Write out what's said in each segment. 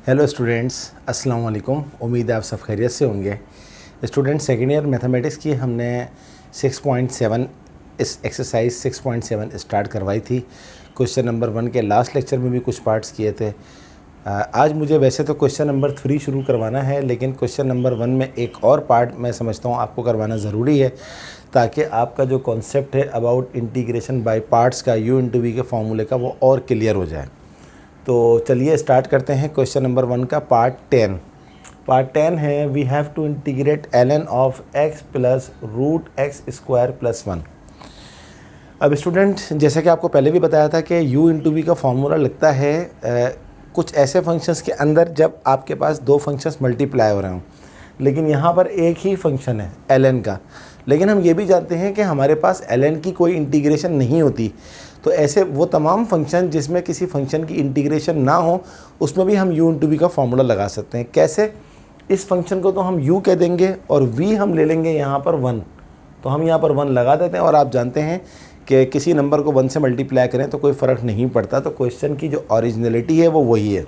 Hello students, अस्सलाम वालेकुम। उम्मीद है आप सब खैरियत से होंगे। स्टूडेंट, सेकेंड ईयर मैथमेटिक्स की हमने 6.7 इस एक्सरसाइज 6.7 स्टार्ट करवाई थी। क्वेश्चन नंबर 1 के लास्ट लेक्चर में भी कुछ पार्ट्स किए थे। आज मुझे वैसे तो क्वेश्चन नंबर 3 शुरू करवाना है, लेकिन क्वेश्चन नंबर 1 में एक और पार्ट मैं समझता हूँ आपको करवाना ज़रूरी है, ताकि आपका जो कॉन्सेप्ट है अबाउट इंटीग्रेशन बाय पार्ट्स का u इंटू वी के फॉर्मूले का वो और क्लियर हो जाए। तो चलिए स्टार्ट करते हैं क्वेश्चन नंबर 1 का पार्ट 10। पार्ट 10 है we have to integrate ln of x plus root x square plus 1। अब स्टूडेंट, जैसे कि आपको पहले भी बताया था कि u इंटू वी का फॉर्मूला लगता है कुछ ऐसे फंक्शंस के अंदर जब आपके पास दो फंक्शंस मल्टीप्लाई हो रहे हों, लेकिन यहाँ पर एक ही फंक्शन है ln का। लेकिन हम ये भी जानते हैं कि हमारे पास ln की कोई इंटीग्रेशन नहीं होती, तो ऐसे वो तमाम फंक्शन जिसमें किसी फंक्शन की इंटीग्रेशन ना हो उसमें भी हम u इंटू वी का फॉर्मूला लगा सकते हैं। कैसे? इस फंक्शन को तो हम u कह देंगे और v हम ले लेंगे यहाँ पर 1, तो हम यहाँ पर 1 लगा देते हैं। और आप जानते हैं कि किसी नंबर को 1 से मल्टीप्लाई करें तो कोई फ़र्क नहीं पड़ता, तो क्वेश्चन की जो ओरिजिनलिटी है वो वही है।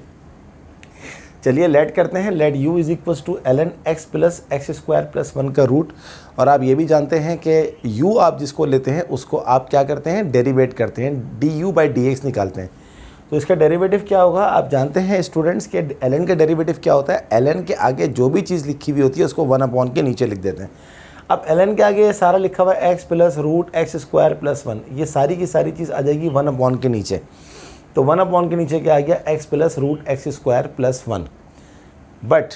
चलिए लेट करते हैं। Let u is equals to ln x plus X square plus 1 का रूट। और आप ये भी जानते हैं कि u आप जिसको लेते हैं उसको आप क्या करते हैं, डेरिवेट करते हैं, du बाई dx निकालते हैं। तो इसका डेरिवेटिव क्या होगा? आप जानते हैं स्टूडेंट्स के ln का डेरिवेटिव क्या होता है। ln के आगे जो भी चीज़ लिखी हुई होती है उसको 1 अपॉन के नीचे लिख देते हैं। अब ln के आगे सारा लिखा हुआ है x plus root x square plus 1, ये सारी की सारी चीज़ आ जाएगी 1 अपॉन के नीचे। तो 1 अपॉन के नीचे क्या आ गया, x plus root x square plus 1। But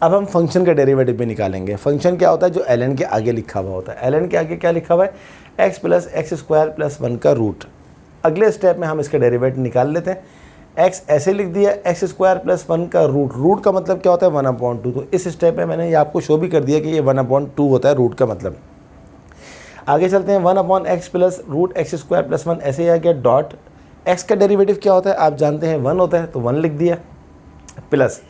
अब हम फंक्शन का डेरिवेटिव भी निकालेंगे। फंक्शन क्या होता है? जो ln के आगे लिखा हुआ होता है। ln के आगे क्या लिखा हुआ है? x plus X square plus 1 का रूट। अगले स्टेप में हम इसका डेरिवेटिव निकाल लेते हैं। x ऐसे लिख दिया, एक्स स्क्वायर प्लस 1 का रूट। रूट का मतलब क्या होता है? 1/2। तो इस स्टेप में मैंने ये आपको शो भी कर दिया कि ये 1/2 होता है रूट का मतलब। आगे चलते हैं। 1/x plus root x square plus 1 ऐसे ही आ गया डॉट। x का डेरिवेटिव क्या होता है? आप जानते हैं 1 होता है, तो 1 लिख दिया। प्लस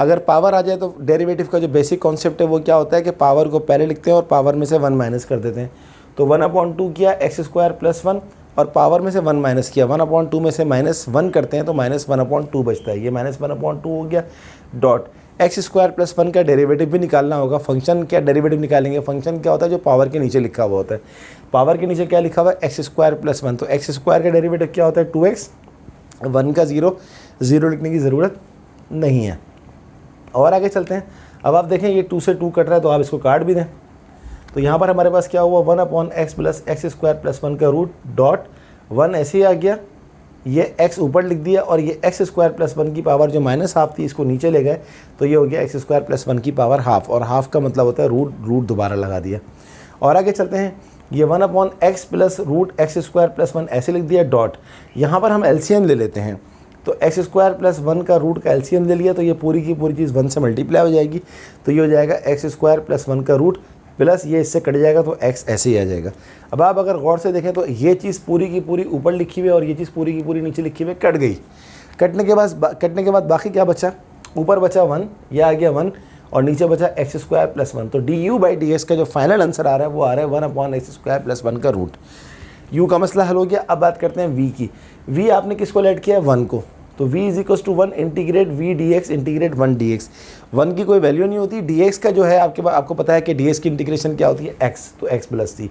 अगर पावर आ जाए तो डेरिवेटिव का जो बेसिक कॉन्सेप्ट है वो क्या होता है कि पावर को पहले लिखते हैं और पावर में से 1 माइनस कर देते हैं। तो 1/2 किया एक्स स्क्वायर प्लस 1 और पावर में से 1 माइनस किया। 1/2 में से -1 करते हैं तो -1/2 बचता है। ये -1/2 हो गया डॉट। एक्स स्क्वायर प्लस 1 का डेरिवेटिव भी निकालना होगा। फंक्शन क्या डेरिवेटिव निकालेंगे? फंक्शन क्या होता है? जो पावर के नीचे लिखा हुआ होता है। पावर के नीचे क्या लिखा हुआ है? X square plus 1। तो एक्स स्क्वायर का डेरिवेटिव क्या होता है? 2x। 1 का 0 लिखने की ज़रूरत नहीं है। और आगे चलते हैं। अब आप देखें ये 2 से 2 कट रहा है तो आप इसको काट भी दें। तो यहाँ पर हमारे पास क्या हुआ? 1/x plus X square plus 1 का रूट डॉट 1 ऐसे ही आ गया। ये x ऊपर लिख दिया और ये एक्स स्क्वायर प्लस 1 की पावर जो -1/2 थी इसको नीचे ले गए, तो ये हो गया एक्स स्क्वायर प्लस 1 की पावर हाफ। और हाफ का मतलब होता है रूट दोबारा लगा दिया। और आगे चलते हैं। ये 1/x plus root x square plus 1 ऐसे लिख दिया डॉट। यहाँ पर हम एलसीएम ले लेते हैं, तो एक्स स्क्वायर प्लस 1 का रूट का एलसीएम ले लिया, तो ये पूरी की पूरी चीज़ 1 से मल्टीप्लाई हो जाएगी। तो ये हो जाएगा एक्स स्क्वायर प्लस 1 का रूट प्लस ये इससे कट जाएगा तो x ऐसे ही आ जाएगा। अब आप अगर गौर से देखें तो ये चीज़ पूरी की पूरी ऊपर लिखी हुई है और ये चीज़ पूरी की पूरी नीचे लिखी हुई कट गई। कटने के बाद बाकी क्या बचा? ऊपर बचा 1, यह आ गया 1 और नीचे बचा एक्स स्क्वायर प्लस 1। तो du बाई ds का जो फाइनल आंसर आ रहा है वो आ रहा है 1/x स्क्वायर प्लस 1 का रूट। u का मसला हल हो गया। अब बात करते हैं v की। v आपने किसको लेट किया है? 1 को। तो v is equals to 1 integrate v dx integrate 1 dx। 1 की कोई वैल्यू नहीं होती। dx का जो है आपको पता है कि dx की इंटीग्रेशन क्या होती है? x, तो x प्लस थी।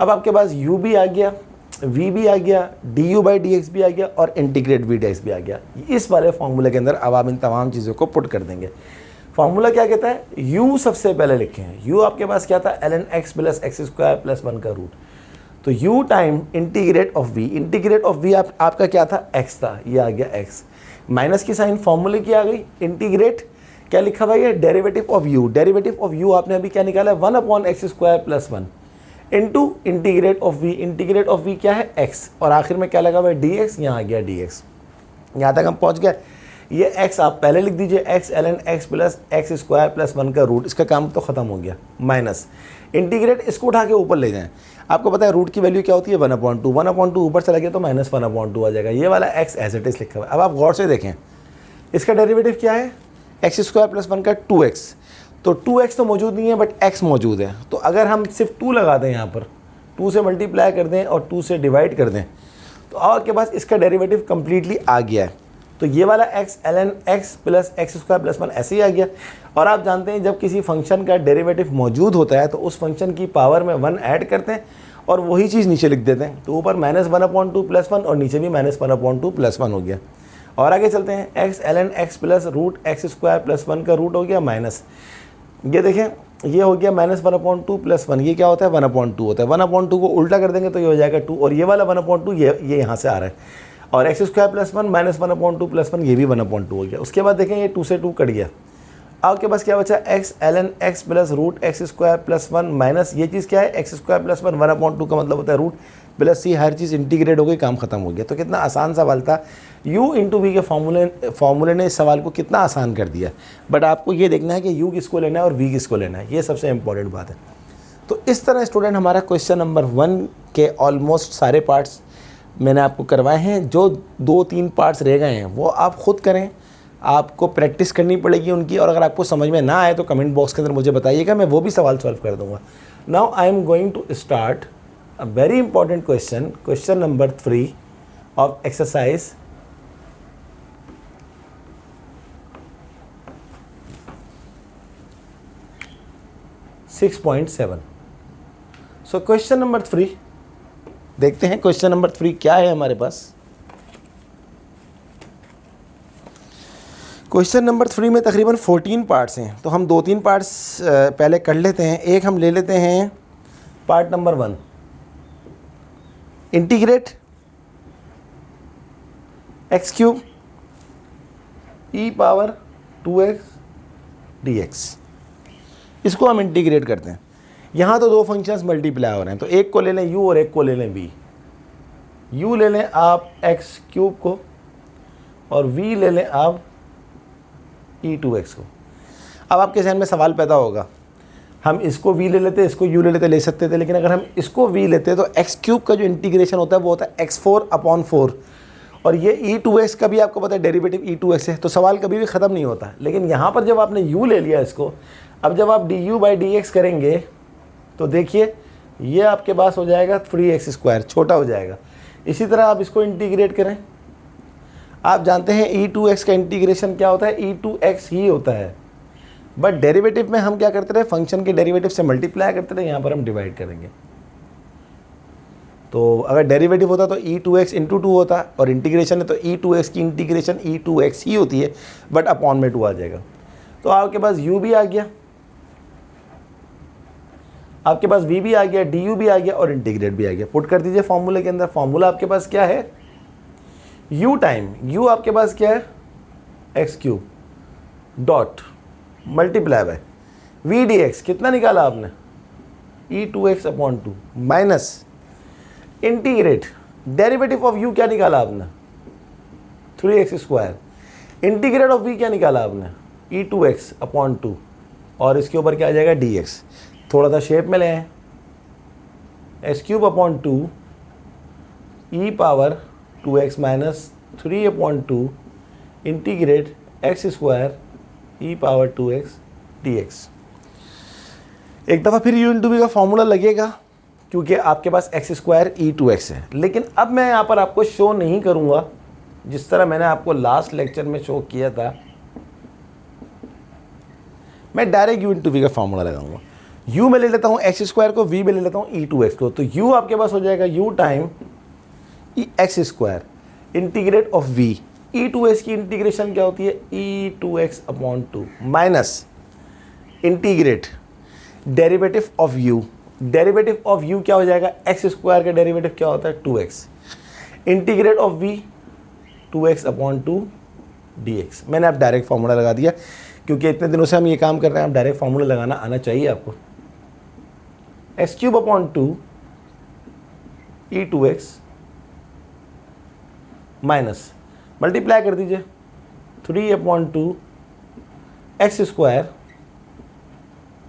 अब आपके पास u भी आ गया, v भी आ गया, du बाई dx भी आ गया और इंटीग्रेट v dx भी आ गया। इस वाले फार्मूले के अंदर अब आप इन तमाम चीज़ों को पुट कर देंगे। फार्मूला क्या कहता है? u सबसे पहले लिखे हैं। u आपके पास क्या था? ln x plus X square plus 1 का रूट। तो u time integrate of v। Integrate of v आपका क्या था? x था, ये आ गया x। माइनस की साइन फॉर्मूले की आ गई। इंटीग्रेट क्या लिखा हुआ है? Derivative of u। Derivative of u आपने अभी क्या निकाला है? 1/x square plus 1 into integrate of v। Integrate of v क्या है? x। और आखिर में क्या लगा हुआ है? dx। यहाँ आ गया dx। यहाँ तक हम पहुँच गए। ये x आप पहले लिख दीजिए, x ln x plus X square plus 1 का रूट। इसका काम तो ख़त्म हो गया। माइनस इंटीग्रेट, इसको उठा के ऊपर ले जाएं। आपको पता है रूट की वैल्यू क्या होती है? 1/2। 1/2 ऊपर चला गया तो -1/2 आ जाएगा। ये वाला x एज इट इज़ लिखा हुआ है। अब आप गौर से देखें इसका डेरिवेटिव क्या है? एक्स स्क्वायर प्लस 1 का 2x। तो 2x तो मौजूद नहीं है बट x मौजूद है। तो अगर हम सिर्फ 2 लगा दें, यहाँ पर 2 से मल्टीप्लाई कर दें और 2 से डिवाइड कर दें, तो आपके पास इसका डेरिवेटिव कम्प्लीटली आ गया है। तो ये वाला x ln x plus X square plus 1 ऐसे ही आ गया। और आप जानते हैं जब किसी फंक्शन का डेरिवेटिव मौजूद होता है तो उस फंक्शन की पावर में 1 ऐड करते हैं और वही चीज़ नीचे लिख देते हैं। तो ऊपर -1/2 प्लस 1 और नीचे भी -1/2 प्लस 1 हो गया। और आगे चलते हैं, x ln x plus root x square plus 1 का रूट हो गया माइनस, ये देखें ये हो गया -1/2 प्लस 1, ये क्या होता है 1/2 होता है। 1/2 को उल्टा कर देंगे तो ये हो जाएगा 2, और ये वाला 1/2 ये यहाँ से आ रहा है। और एक्स स्क्वायर प्लस 1 -1/2 प्लस 1 ये भी 1/2 हो गया। उसके बाद देखें ये 2 से 2 कट गया। आपके पास क्या बचा, x ln x plus root x square plus 1 minus ये चीज़ क्या है एक्स स्क्वायर प्लस 1 1/2 का मतलब होता है रूट प्लस c, हर चीज़ इंटीग्रेट हो गई, काम खत्म हो गया। तो कितना आसान सवाल था। u इंटू वी के फॉर्मूले ने इस सवाल को कितना आसान कर दिया। बट आपको ये देखना है कि u किसको लेना है और v किसको लेना है, ये सबसे इंपॉर्टेंट बात है। तो इस तरह स्टूडेंट हमारा क्वेश्चन नंबर 1 के ऑलमोस्ट सारे पार्ट्स मैंने आपको करवाए हैं। जो 2-3 पार्ट्स रह गए हैं वो आप खुद करें, आपको प्रैक्टिस करनी पड़ेगी उनकी। और अगर आपको समझ में ना आए तो कमेंट बॉक्स के अंदर मुझे बताइएगा, मैं वो भी सवाल सॉल्व कर दूंगा। Now I am going to start a very important question, question number 3 of exercise 6.7। So question number 3 देखते हैं, क्वेश्चन नंबर 3 क्या है हमारे पास। क्वेश्चन नंबर 3 में तकरीबन 14 पार्ट्स हैं, तो हम 2-3 पार्ट्स पहले कर लेते हैं। एक हम ले लेते हैं part number 1, integrate x cube e power 2x dx। इसको हम इंटीग्रेट करते हैं। यहाँ तो दो फंक्शंस मल्टीप्लाई हो रहे हैं, तो एक को ले लें u और एक को ले लें v। u ले लें आप एक्स क्यूब को और v ले लें आप e2x को। अब आपके जहन में सवाल पैदा होगा, हम इसको v ले लेते, इसको u ले सकते थे, लेकिन अगर हम इसको v लेते तो एक्स क्यूब का जो इंटीग्रेशन होता है वो होता है x4/4, और ये e2x का भी आपको पता है डेरिवेटिव e2x है, तो सवाल कभी भी ख़त्म नहीं होता। लेकिन यहाँ पर जब आपने u ले लिया इसको, अब जब आप du/dx करेंगे तो देखिए ये आपके पास हो जाएगा 3x², छोटा हो जाएगा। इसी तरह आप इसको इंटीग्रेट करें, आप जानते हैं e2x का इंटीग्रेशन क्या होता है, e2x ही होता है। बट डेरिवेटिव में हम क्या करते रहे, फंक्शन के डेरिवेटिव से मल्टीप्लाई करते रहे, यहाँ पर हम डिवाइड करेंगे। तो अगर डेरिवेटिव होता तो e2x इंटू 2 होता, और इंटीग्रेशन है तो e2x की इंटीग्रेशन e2x ही होती है, बट अपॉन में 2 आ जाएगा। तो आपके पास u भी आ गया, आपके पास v भी आ गया, du भी आ गया और इंटीग्रेट भी आ गया। पुट कर दीजिए फॉर्मूले के अंदर। फॉर्मूला आपके पास क्या है, u टाइम u आपके पास क्या है x cube dot multiply by v dx, कितना निकाला आपने e2x/2 minus integrate derivative of u क्या निकाला आपने 3x², इंटीग्रेट ऑफ v क्या निकाला आपने e2x/2, और इसके ऊपर क्या आ जाएगा dx। थोड़ा सा शेप में ले आए, x³/2 e power 2x minus 3/2 integrate x² e power 2x dx। एक दफ़ा फिर u इंटू वी का फॉर्मूला लगेगा, क्योंकि आपके पास x² e2x है। लेकिन अब मैं यहाँ पर आपको शो नहीं करूँगा जिस तरह मैंने आपको लास्ट लेक्चर में शो किया था, मैं डायरेक्ट u इंटू वी का फॉर्मूला लगाऊंगा। u में ले लेता हूँ x² को, v में ले लेता हूँ e2x को। तो u आपके पास हो जाएगा u time x² integrate of v, e2x की इंटीग्रेशन क्या होती है e2x/2 minus integrate derivative of u, derivative of u क्या हो जाएगा x² का डेरिवेटिव क्या होता है 2x, integrate of v 2x/2 dx। मैंने अब डायरेक्ट फार्मूला लगा दिया, क्योंकि इतने दिनों से हम ये काम कर रहे हैं, अब डायरेक्ट फार्मूला लगाना आना चाहिए आपको। x³/2 e2x माइनस मल्टीप्लाई कर दीजिए 3/2 x²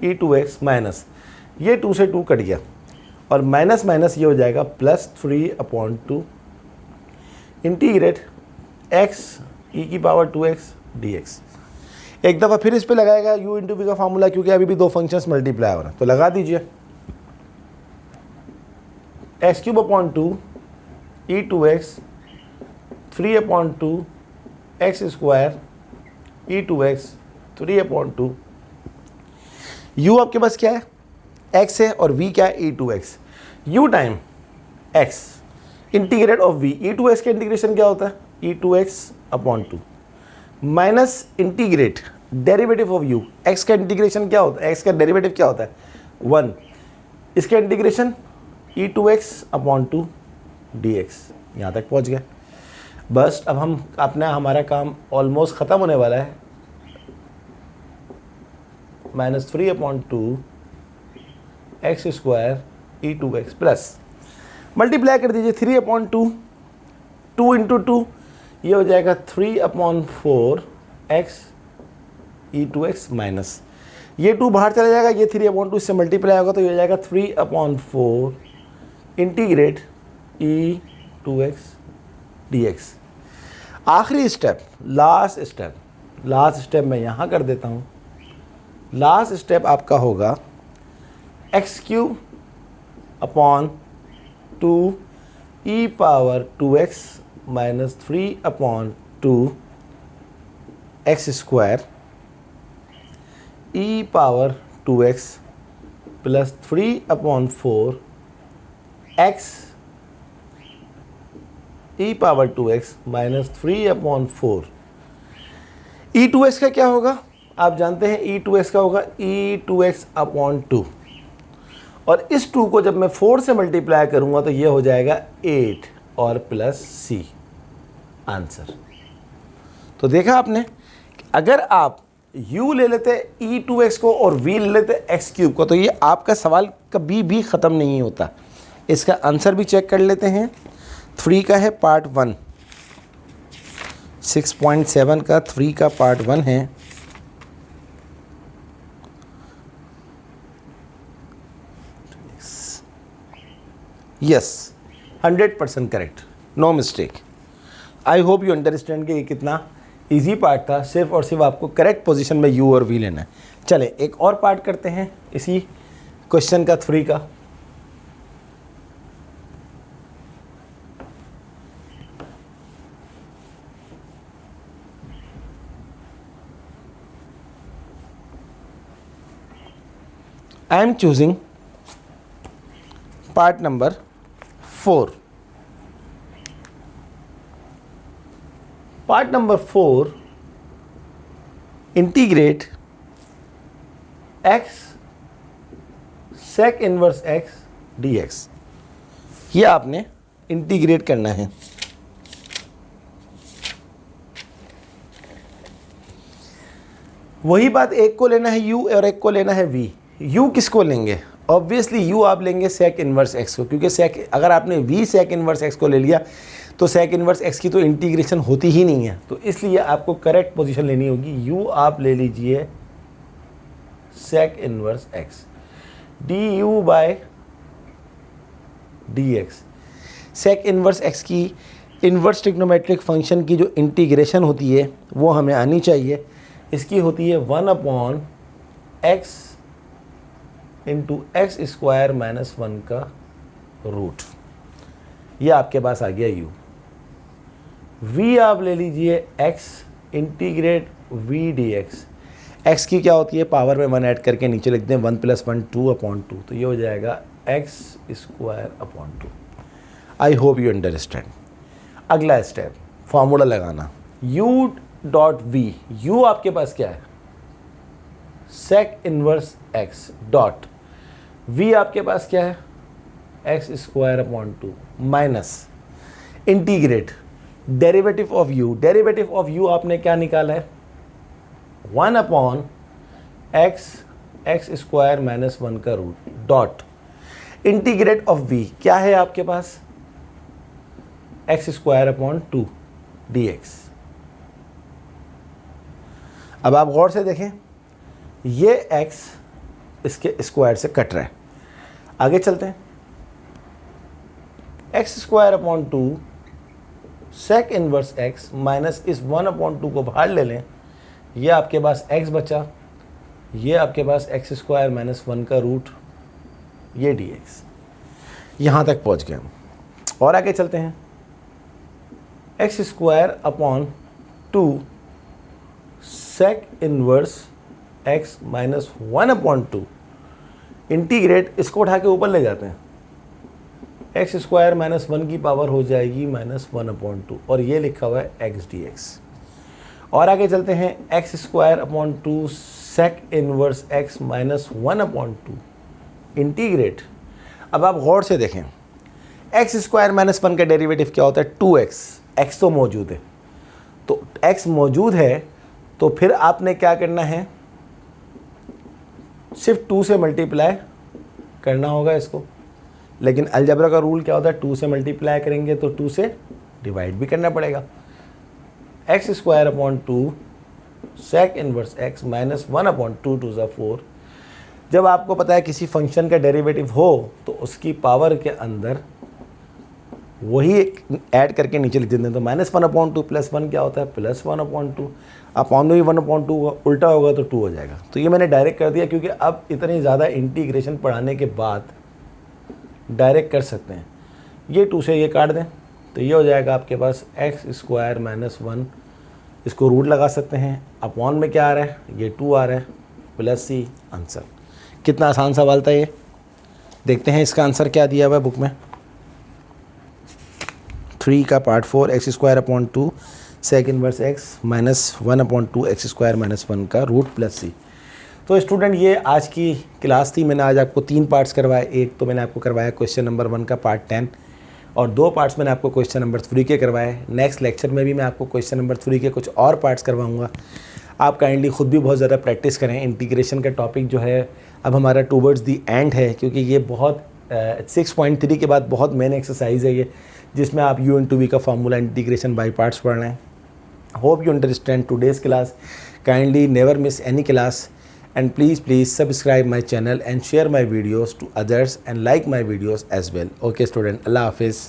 e2x माइनस ये 2 से 2 कट गया, और माइनस माइनस ये हो जाएगा plus 3/2 integrate x e⁻²x dx। एक दफ़ा फिर इस पे लगाएगा u इंटू वी का फार्मूला, क्योंकि अभी भी दो फंक्शंस मल्टीप्लाई हो रहे हैं। तो लगा दीजिए x³/2 e2x 3/2 x square e two x 3/2। U आपके पास क्या है, एक्स है, और वी क्या है, e two x. U time x integrate of v, e two x का इंटीग्रेशन क्या होता है, e two x upon 2 minus integrate derivative of u, x का इंटीग्रेशन क्या होता है, एक्स का डेरिवेटिव क्या होता है 1, इसका integration e two x upon 2 d x. यहाँ तक पहुँच गया। बस अब हम अपना हमारा काम ऑलमोस्ट ख़त्म होने वाला है। -3/2 x square e two x plus multiply कर दीजिए 3/2, 2 इंटू 2 ये हो जाएगा 3/4 x e two x minus ये 2 बाहर चला जाएगा, ये 3/2 से मल्टीप्लाई होगा तो ये हो जाएगा 3/4 integrate e two x d x. आखिरी स्टेप, लास्ट स्टेप मैं यहाँ कर देता हूँ। लास्ट स्टेप आपका होगा x³ upon 2 e power 2x minus 3/2 x square e power 2x plus 3/4 x e power 2x minus 3/4। e2x का क्या होगा, आप जानते हैं e2x का होगा e2x अपॉन 2, और इस 2 को जब मैं 4 से मल्टीप्लाई करूंगा तो ये हो जाएगा 8 और प्लस c आंसर। तो देखा आपने, अगर आप u ले लेते e2x को और v ले लेते x³ को तो ये आपका सवाल कभी भी ख़त्म नहीं होता। इसका आंसर भी चेक कर लेते हैं। 3 का है पार्ट 1, 6.7 का 3 का पार्ट 1 है। Yes 100% correct, no mistake. I hope you understand कि ये कितना इजी पार्ट था। सिर्फ और सिर्फ आपको करेक्ट पोजीशन में यू और वी लेना है। चले एक और पार्ट करते हैं इसी क्वेश्चन का 3 का। I am choosing part number 4. Part number 4, integrate x sec inverse x dx। ये आपने इंटीग्रेट करना है। वही बात, एक को लेना है u और एक को लेना है v। u किसको लेंगे, ऑब्वियसली u आप लेंगे सेक इन्वर्स x को, क्योंकि सेक अगर आपने v सेक इन्वर्स x को ले लिया तो सेक इन्वर्स x की तो इंटीग्रेशन होती ही नहीं है। तो इसलिए आपको करेक्ट पोजीशन लेनी होगी। u आप ले लीजिए sec inverse x du by dx। Sec inverse x की इन्वर्स ट्रिग्नोमेट्रिक फंक्शन की जो इंटीग्रेशन होती है वो हमें आनी चाहिए। इसकी होती है 1/x into x square minus 1 का रूट। ये आपके पास आ गया u। v आप ले लीजिए x integrate v dx। x की क्या होती है, पावर में 1 ऐड करके नीचे लिखते हैं 1 + 1 2/2, तो ये हो जाएगा x square upon 2। I hope you understand. अगला स्टेप फॉर्मूला लगाना, u डॉट v। u आपके पास क्या है, sec inverse x dot v आपके पास क्या है, x square upon 2 minus integrate derivative of u। Derivative of u आपने क्या निकाला है, 1/x एक्स स्क्वायर माइनस 1 का root dot integrate of v क्या है आपके पास, एक्स स्क्वायर अपॉन 2 dx। अब आप गौर से देखें, ये x इसके स्क्वायर से कट रहा है। आगे चलते हैं, x square upon 2 sec inverse x minus इस 1/2 को बाहर ले लें, ये आपके पास x बचा, ये आपके पास एक्स स्क्वायर माइनस 1 का रूट, ये dx। यहाँ तक पहुँच गए हम। और आगे चलते हैं, x square upon 2 sec inverse x minus 1/2 integrate, इसको उठा के ऊपर ले जाते हैं, एक्स स्क्वायर माइनस 1 की पावर हो जाएगी माइनस 1/2 और ये लिखा हुआ है एक्स डी एक्स। और आगे चलते हैं, x square upon 2 sec inverse x minus 1/2 integrate. अब आप गौर से देखें, एक्स स्क्वायर माइनस 1 का डेरिवेटिव क्या होता है 2x, एक्स तो मौजूद है, तो x मौजूद है तो फिर आपने क्या करना है, सिर्फ 2 से मल्टीप्लाई करना होगा इसको। लेकिन अलजेब्रा का रूल क्या होता है, 2 से मल्टीप्लाई करेंगे तो 2 से डिवाइड भी करना पड़ेगा। X square upon 2 sec inverse x minus 1/2 2 ज़ा 4। जब आपको पता है किसी फंक्शन का डेरिवेटिव हो तो उसकी पावर के अंदर वही ऐड करके नीचे लिख देते हैं, तो माइनस 1/2 प्लस 1 क्या होता है प्लस 1/2, अपॉन में भी 1/2 उल्टा होगा तो 2 हो जाएगा। तो ये मैंने डायरेक्ट कर दिया क्योंकि अब इतनी ज़्यादा इंटीग्रेशन पढ़ाने के बाद डायरेक्ट कर सकते हैं। ये 2 से ये काट दें तो ये हो जाएगा आपके पास एक्स स्क्वायर माइनस 1, इसको रूट लगा सकते हैं, अपॉन में क्या आ रहा है ये 2 आ रहा है प्लस सी आंसर। कितना आसान सवाल था ये, देखते हैं इसका आंसर क्या दिया हुआ है बुक में। 3 का part 4 x square upon 2 sec inverse x minus 1/2 x square minus 1 का रूट प्लस सी। तो स्टूडेंट ये आज की क्लास थी। मैंने आज आपको 3 पार्ट्स करवाए, एक तो मैंने आपको करवाया क्वेश्चन नंबर 1 का पार्ट 10 और 2 पार्ट्स मैंने आपको क्वेश्चन नंबर 3 के करवाए। नेक्स्ट लेक्चर में भी मैं आपको क्वेश्चन नंबर 3 के कुछ और पार्ट्स करवाऊंगा। आप काइंडली खुद भी बहुत ज़्यादा प्रैक्टिस करें। इंटीग्रेशन का टॉपिक जो है अब हमारा टूवर्ड्स दी एंड है, क्योंकि ये बहुत 6.3 के बाद बहुत मेन एक्सरसाइज है ये, जिसमें आप u/v का फार्मूला इंटीग्रेशन बाई पार्ट्स पढ़ रहे हैं। Hope you understand today's class. Kindly never miss any class and please subscribe my channel and share my videos to others and like my videos as well. Okay student, Allah Hafiz.